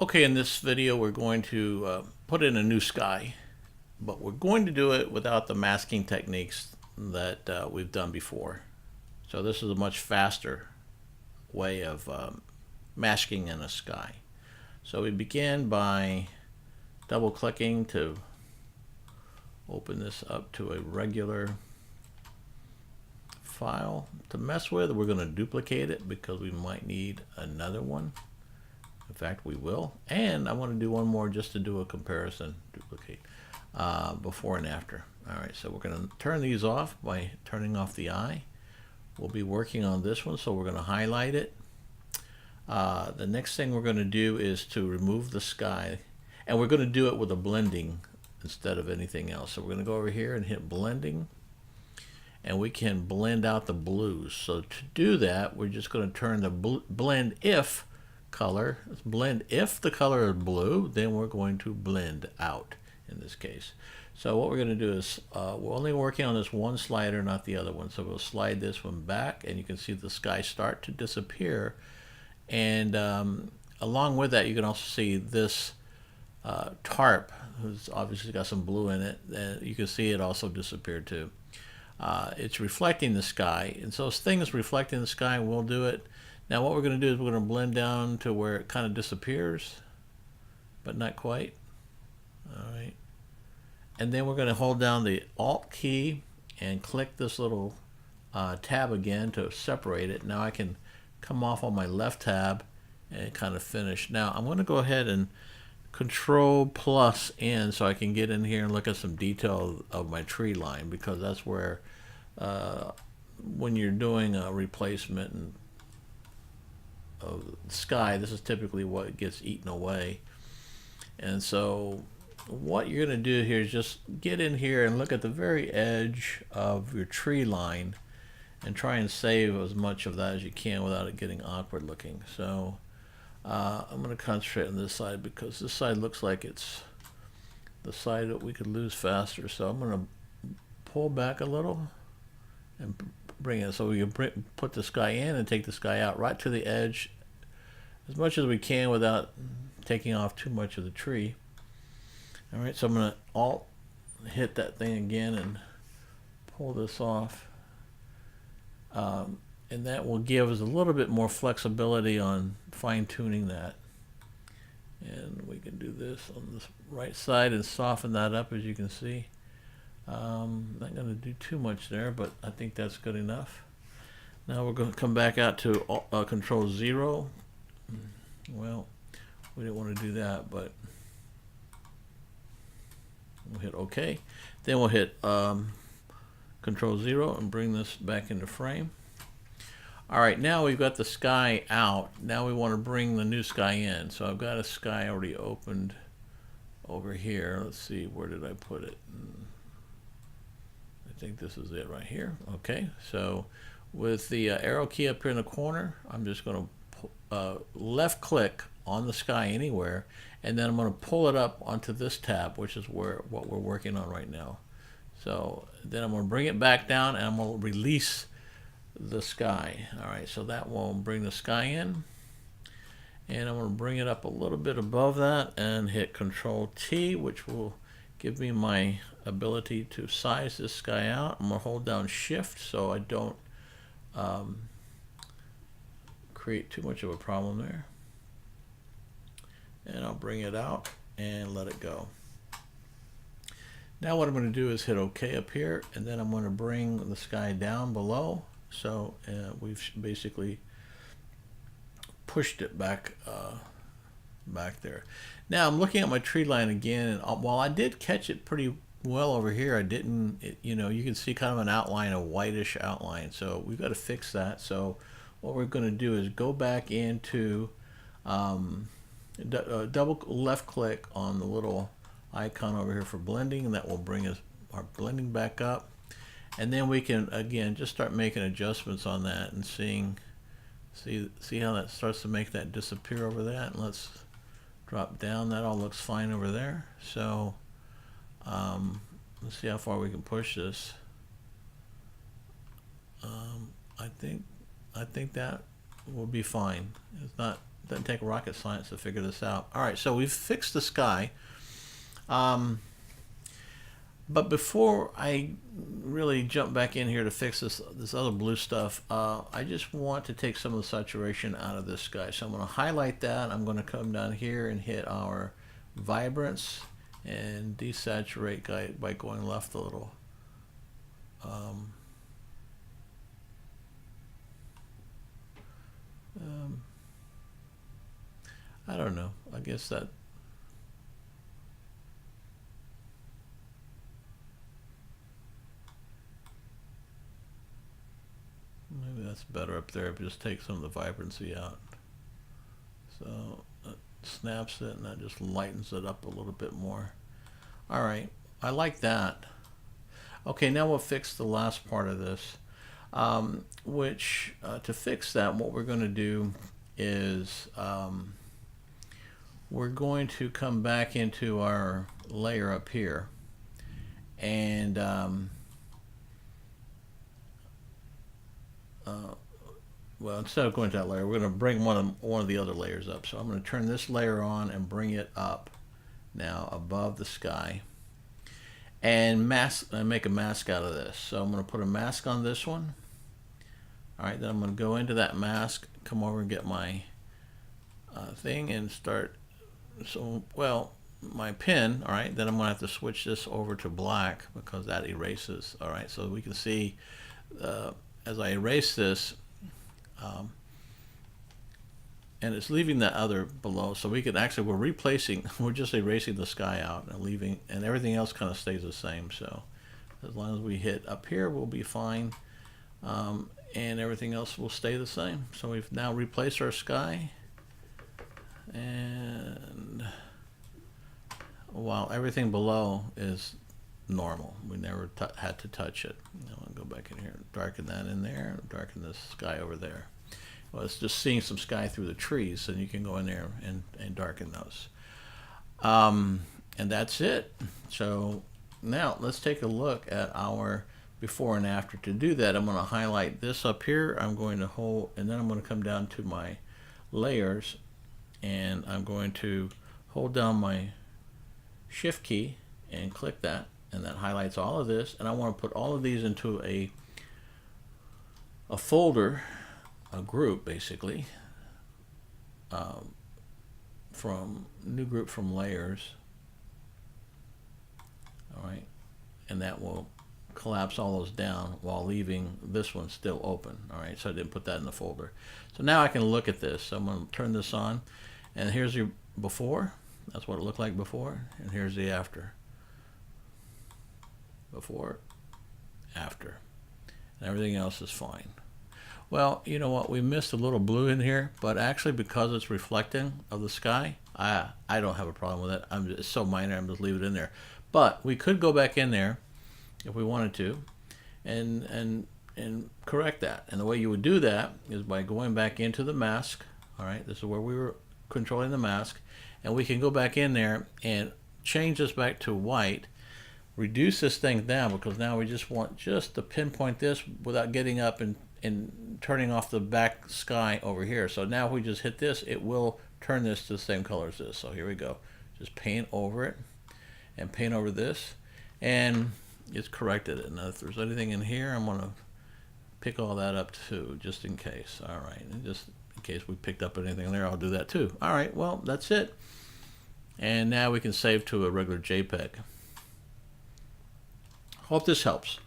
Okay, in this video we're going to put in a new sky, but we're going to do it without the masking techniques that we've done before. So this is a much faster way of masking in a sky. So we begin by double clicking to open this up to a regular file to mess with. We're going to duplicate it because we might need another one. In fact, we will. And I want to do one more just to do a comparison, duplicate, before and after. All right, so we're going to turn these off by turning off the eye. We'll be working on this one, so we're going to highlight it. The next thing we're going to do is to remove the sky, and we're going to do it with a blending instead of anything else. So we're going to go over here and hit blending, and we can blend out the blues. So to do that, we're just going to turn the blend if color. Let's blend if the color is blue, then we're going to blend out in this case. So what we're going to do is we're only working on this one slider, not the other one. So we'll slide this one back, and you can see the sky start to disappear. And along with that, you can also see this tarp, who's obviously got some blue in it, and you can see it also disappeared too. It's reflecting the sky, and so as things reflecting the sky, we'll do it. Now what we're going to do is we're going to blend down to where it kind of disappears, but not quite. All right. And then we're going to hold down the Alt key and click this little tab again to separate it. Now I can come off on my left tab and kind of finish. Now I'm going to go ahead and Control plus N so I can get in here and look at some detail of my tree line, because that's where when you're doing a replacement and of the sky, this is typically what gets eaten away. And so what you're going to do here is just get in here and look at the very edge of your tree line and try and save as much of that as you can without it getting awkward looking. So I'm going to concentrate on this side because this side looks like it's the side that we could lose faster. So I'm going to pull back a little and bring it so we can put the sky in and take the sky out right to the edge as much as we can without taking off too much of the tree. All right, so I'm going to Alt hit that thing again and pull this off. And that will give us a little bit more flexibility on fine-tuning that. And we can do this on this right side and soften that up, as you can see. Not going to do too much there, but I think that's good enough. Now we're going to come back out to Control 0. Well, we didn't want to do that, but we'll hit OK. Then we'll hit Control 0 and bring this back into frame. All right, now we've got the sky out. Now we want to bring the new sky in. So I've got a sky already opened over here. Let's see, where did I put it? I think this is it right here. Okay, so with the arrow key up here in the corner, I'm just going to left click on the sky anywhere, and then I'm going to pull it up onto this tab, which is what we're working on right now. So then I'm going to bring it back down, and I'm going to release the sky. All right, so that will bring the sky in, and I'm going to bring it up a little bit above that and hit Control T, which will give me my ability to size this sky out. I'm going to hold down Shift so I don't create too much of a problem there, and I'll bring it out and let it go. Now what I'm going to do is hit OK up here, and then I'm going to bring the sky down below. So we've basically pushed it back there. Now I'm looking at my tree line again, and while I did catch it pretty well over here, I didn't, you know, you can see kind of an outline, a whitish outline. So we've got to fix that. So what we're going to do is go back into double left click on the little icon over here for blending, and that will bring us our blending back up. And then we can again just start making adjustments on that and see how that starts to make that disappear over that. And let's drop down. That all looks fine over there. So let's see how far we can push this. I think that will be fine. It's not doesn't take rocket science to figure this out. All right, so we've fixed the sky. But before I really jump back in here to fix this other blue stuff, I just want to take some of the saturation out of this sky. So I'm going to highlight that. I'm going to come down here and hit our vibrance and desaturate by going left a little. I don't know. I guess that maybe that's better up there. Just take some of the vibrancy out. So it snaps it and that just lightens it up a little bit more. All right, I like that. Okay, now we'll fix the last part of this. Which to fix that, what we're going to do is we're going to come back into our layer up here, and well, instead of going to that layer, we're going to bring one of the other layers up. So I'm going to turn this layer on and bring it up now above the sky, and make a mask out of this. So I'm going to put a mask on this one. All right, then I'm going to go into that mask, come over and get my thing and start. So, well, my pen. All right, then I'm going to have to switch this over to black because that erases. All right, so we can see as I erase this, and it's leaving that other below. So we can actually, we're just erasing the sky out and leaving, and everything else kind of stays the same. So as long as we hit up here, we'll be fine. And everything else will stay the same. So we've now replaced our sky, and while everything below is normal, we never had to touch it. I'm going to go back in here and darken that in there, darken this sky over there. Well, it's just seeing some sky through the trees, and you can go in there and darken those. And that's it. So now let's take a look at our before and after. To do that, I'm going to highlight this up here. I'm going to hold, and then I'm going to come down to my layers, and I'm going to hold down my shift key and click that, and that highlights all of this. And I want to put all of these into a folder, a group basically, from new group from layers. All right, and that will collapse all those down while leaving this one still open. All right, so I didn't put that in the folder. So now I can look at this. So I'm going to turn this on, and here's your before. That's what it looked like before, and here's the after. Before, after, and everything else is fine. Well, you know what? We missed a little blue in here, but actually because it's reflecting of the sky, I don't have a problem with it. It's so minor, I'm just leave it in there. But we could go back in there if we wanted to, and correct that. And the way you would do that is by going back into the mask. All right, this is where we were controlling the mask, and we can go back in there and change this back to white, reduce this thing down, because now we just want just to pinpoint this without getting up and turning off the back sky over here. So now if we just hit this, it will turn this to the same color as this. So here we go. Just paint over it and paint over this, and it's corrected it. Now if there's anything in here, I'm going to pick all that up too, just in case. All right, and just in case we picked up anything there, I'll do that too. All right, well, that's it. And now we can save to a regular JPEG. Hope this helps.